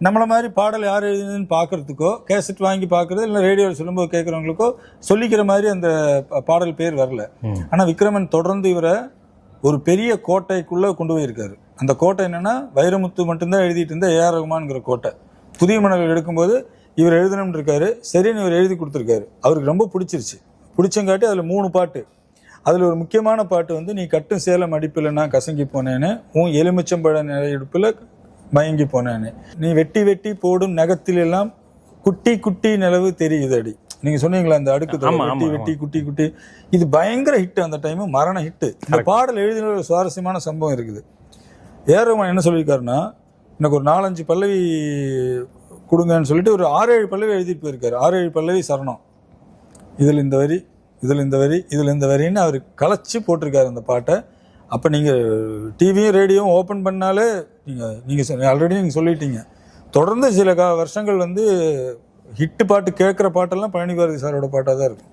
நம்மளை மாதிரி பாடல் யார் எழுதுன்னு பார்க்குறதுக்கோ கேசட் வாங்கி பார்க்குறது இல்லை ரேடியோவில் சொல்லும்போது கேட்குறவங்களுக்கோ சொல்லிக்கிற மாதிரி அந்த பாடல் பேர் வரல. ஆனால் விக்ரமன் தொடர்ந்து இவரை ஒரு பெரிய கோட்டைக்குள்ளே கொண்டு போயிருக்காரு. அந்த கோட்டை என்னென்னா வைரமுத்து மட்டும்தான் எழுதிட்டு இருந்த ஏஆர் ரகுமான்ங்கிற கோட்டை. புதிய மணல் எடுக்கும்போது இவர் எழுதணும்னு இருக்காரு. சரின்னு இவர் எழுதி கொடுத்துருக்காரு. அவருக்கு ரொம்ப பிடிச்சிருச்சு. பிடிச்சங்காட்டி அதில் 3 பாட்டு. அதில் ஒரு முக்கியமான பாட்டு வந்து நீ கட்டும் சேலம் அடிப்பில் நான் கசங்கி போனேன்னு, உன் எலுமிச்சம்பழ நிலையெடுப்பில் மயங்கி போனேன்னு, நீ வெட்டி வெட்டி போடும் நகத்தில் எல்லாம் குட்டி குட்டி நிலவு தெரியுதடி. நீங்க சொன்னீங்களா அந்த அடுக்கு வெட்டி வெட்டி குட்டி குட்டி, இது பயங்கர ஹிட். அந்த டைம் மரண ஹிட். இந்த பாடல் எழுதின ஒரு சுவாரஸ்யமான சம்பவம் இருக்குது. ஏஆர் ரகுமான் என்ன சொல்லியிருக்காருன்னா, எனக்கு ஒரு 4-5 பல்லவி கொடுங்கன்னு சொல்லிட்டு ஒரு 6-7 பல்லவி எழுதிட்டு போயிருக்காரு. 6-7 பல்லவி சரணம். இதில் இந்த வரி, இதில் இந்த வரி, இதில் இந்த வரின்னு அவர் கலைச்சி போட்டிருக்காரு அந்த பாட்டை. அப்போ நீங்கள் டிவியும் ரேடியோவும் ஓப்பன் பண்ணாலே நீங்கள் ஆல்ரெடி நீங்கள் சொல்லிட்டீங்க. தொடர்ந்து சில வருஷங்கள் வந்து ஹிட்டு பாட்டு கேட்குற பாட்டெல்லாம் பழனி பாரதி சாரோட பாட்டாக தான் இருக்கும்.